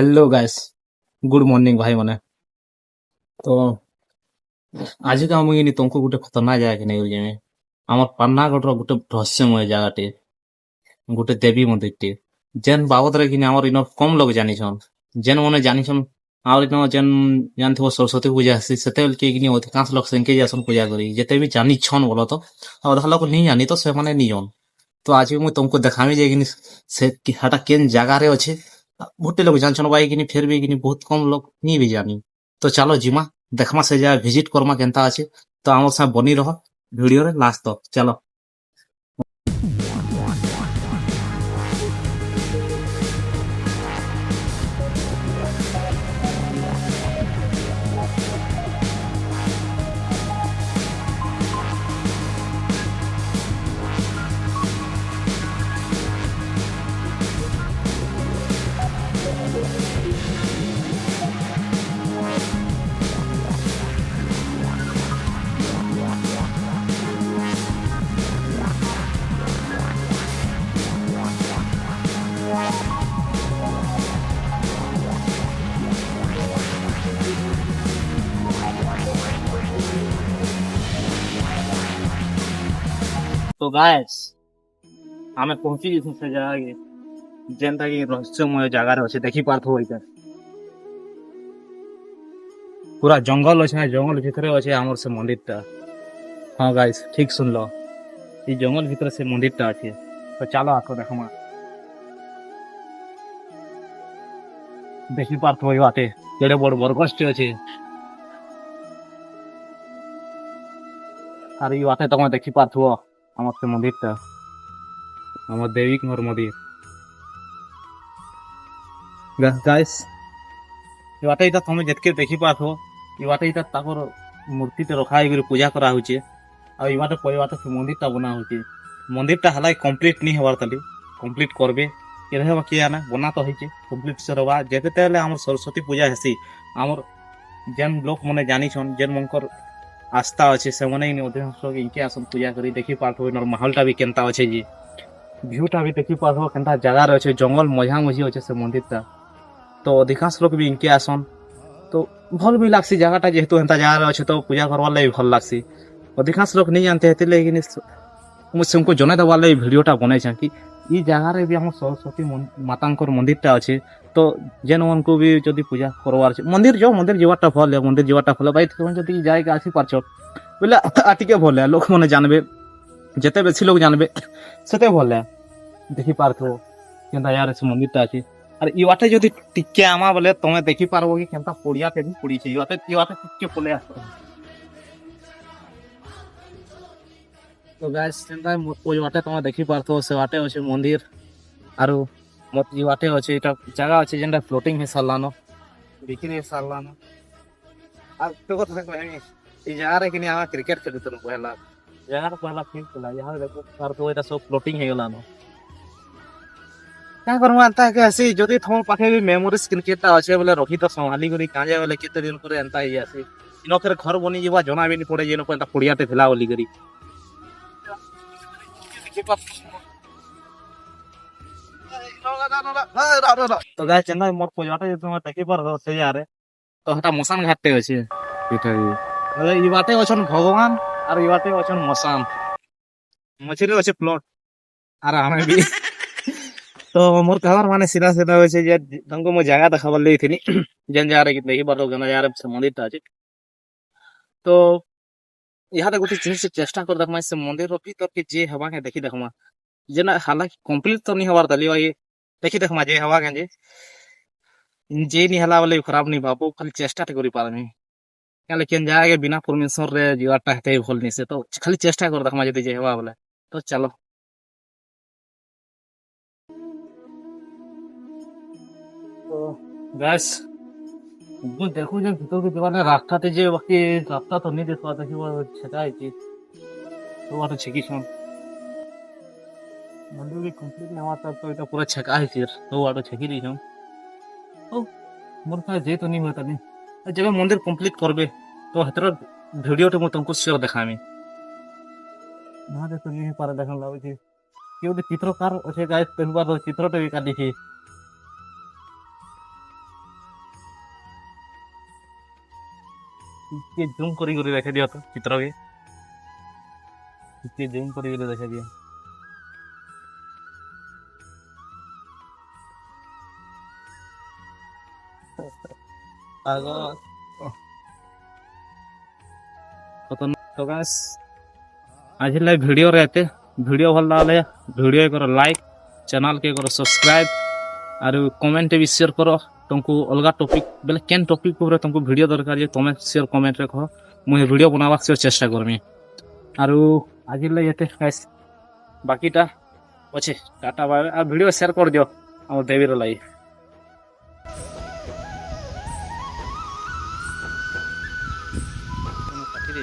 Hello guys, good morning भाई माने। तो आज का मुझे तुमको गोटे खतरनाक जगह के नहीं जाए आम पानागढ़ गोटे रहस्यमय जगह गोटे देवी मंदिर टे जेन बाबद रे कि आमर इन कम लोग जानिछन जेन मैंने जानिछन आमर इन जेन जानथिबो सरस्वती पूजा हेसी सेते के कि अधिकांश लोग सेनके जासन पूजा करी जेते भी जानिछन बोलो तो अधा लोग नहीं जानी तो से माने नहीं जन। तो आज मुझे तुमको देखामी जे कि से कि हटा केन जगह रे अच्छे गोटे लोग जानछन भाई कि फिर भी कि बहुत कम लोग नहीं भी जानी। तो चलो जिमा देखमा से जा विजिट करमा केनता अच्छे। तो आमर साथ बनी रहो वीडियो रे लास्ट तक चलो। तो गाइस आमे पहुंची जिसु से जगह जेनता कि रहस्यमय जगह रे अच्छे देखी पारथो इधर पूरा जंगल अच्छे जंगल भीतर अच्छे आमर से मंदिर टा। हाँ गाइस ठीक सुन लो ये जंगल भीतर से मंदिर टा अच्छे। तो चलो आको देखमा देखी पारथो बाटे केड़े बड़ बरगछ अच्छे और ये बाटे तुम देखी पारथो आमर से मंदिर टा आमर देवी मोर मंदिर गाइस ये बाटे इता तुम जितके देखी पारथो ये बाटे इता ताकर मूर्ति ते रखा है पूजा करा होचे आ ये बाटे पय बाटे से मंदिर टा बना होचे मंदिर टा हलाई कंप्लीट नहीं हवार तली कंप्लीट करबे केरे हवा किया ना बना तो होचे कंप्लीट सरवा जेते तेले हमर सरस्वती पूजा हेसी हमर जेन लोक मने जानी छन जेन मंकर आस्था अच्छे से मने इन अधिकांश लोग इनके आसन पूजा करी देखी पारथो नर माहौल टा भी केनता अच्छे जी व्यू टा भी देखी पारथो केनता जगह रे अच्छे जंगल मझा मझी अच्छे से मंदिर टा। तो अधिकांश लोग भी इनके आसन तो भल भी लागसी जगह जेहेतु हेन्ता जगह अच्छे तो पूजा करवार लगे भल लागसी अधिकांश लोग नहीं जानते हेते लेकिन मुझसे उनको जनाई देवार लगे वीडियोटा बनाई कि ये जगह रे भी हम सरस्वती मातांकर मंदिरटा अच्छे। तो जेन उनको भी जदि पूजा करवार मंदिर जो मंदिर जीवाटा भल है मंदिर जीवाटा भल भाई तुम जदि जाएगा आसी पारछ बोले आटिके भल है लोक मैंने जानबे जेते बेसी लोग जानबे सेते भल है देखी पारथो केनता यार से मंदिरटा अच्छे। और इवाटे जदि टिके आमा बोले तमे देखी पारबो कि केनता पड़िया पे भी पड़ी छै इवाटे टिके पले आस। तो गाइस केनता ओ इवाटे तमे देखी पारथो से वाटे अछि मंदिर आरो मत इवाटे अछि एटा जगह अछि जेनटा फ्लोटिंग हे सालानो बिकिनी हे सालानो आ तो कथा कहमी ई जगह रे किनी आमा क्रिकेट खेलुतन पहला जगह रे पहला खेल खेला यहाँ देखो पारथो एटा सब फ्लोटिंग हे गलानो क्या करूँ अंता है ऐसे जदि थम पाखे भी मेमोरीज क्रिकेट अच्छे बोले रखी तो संभाली करी काजे बोले केते दिन पर एंता ही आसी इनो फिर घर बनी जीवा जना भी नहीं पड़े जेनो को एंता पुड़ियाटे थिला बोली करी। तो गाय चेन्नई मोर पजाटे जे तुम देखि पर से यारे तो हटा मसान घाटते अछि एटा अरे ई बाटे अछन भगवान और ई बाटे अछन मसान मछरी अछि प्लॉट और हमें भी तो मोर कहवार माने सीधा सीधा होय छै जे तुमको मो जगह देखाबर ले थिनी जेन जा रे देखि पर गना यार मंदिर ता अछि। तो यहाँ गोटे जिनिस चेष्टा कर देखमा से मंदिर भीतर के जे हवा के देखी देखमा जेना हालांकि कंप्लीट तो नहीं हवार दली ये देखी देखमा जे हवा के जे नहीं हला वाले खराब नहीं बाबू खाली चेष्टा करि पारमी क्या लेकिन जाए बिना परमिशन रे जीवाटा हेते भल नहीं से तो खाली चेष्टा कर देखमा जदी जे हवा बोले तो चलो। तो बस ମୁଁ ଦେଖୁଛି ଭିତରକୁ ଯିବା ନା ରାସ୍ତାଟେ ଯେ ବାକି ରାସ୍ତା ତ ନି ଦେଖବା ଦେଖିବ ଛେକା ହେଇଛି ତ ବାଟ ଛେକିଛନ୍ ମନ୍ଦିର ବି କମ୍ପ୍ଲିଟ୍ ନେବା ତ ଏଇଟା ପୁରା ଛେକା ହେଇଛି ତ ବାଟ ଛେକି ଦେଇଛନ୍। ହଉ ମୋର ତ ଯେହେତୁ ନି ହୁଏ ତାନି ଯେବେ ମନ୍ଦିର କମ୍ପ୍ଲିଟ୍ କରବେ ତ ହେତେର ଭିଡ଼ିଓଟେ ମୁଁ ତମକୁ ସିଓର ଦେଖାମି ନା ଯେ ତ ନି ହେଇପାରେ ଦେଖନ୍ ଲାଗୁଛି କିଏ ଗୋଟେ ଚିତ୍ରକାର ଅଛେ ଗାଏ ତେଣୁବାର ଚିତ୍ରଟେ ବି କାଟିଛି ଟିକେ ଜୁମ୍ କରି ଦେଖେଇ ଦିଅ ତ ଚିତ୍ରକେ ଟିକେ ଜୁମ୍ କରି ଦେଖେଇ ଦିଅ ଆଗ तो गाइस आज वीडियो रहते वीडियो भल लगे वीडियो करो लाइक चैनल के करो सब्सक्राइब और कमेंट भी शेयर करो तुमको अलग टॉपिक बेले केन टॉपिक पर तुमको वीडियो दरकार जे तुम शेयर कमेंट रे कहो मुझे वीडियो बनावा से चेष्टा करमी और आज ये गाइस बाकीटा अच्छे टाटा बाय और वीडियो शेयर कर दियो और देवीर लाई काटी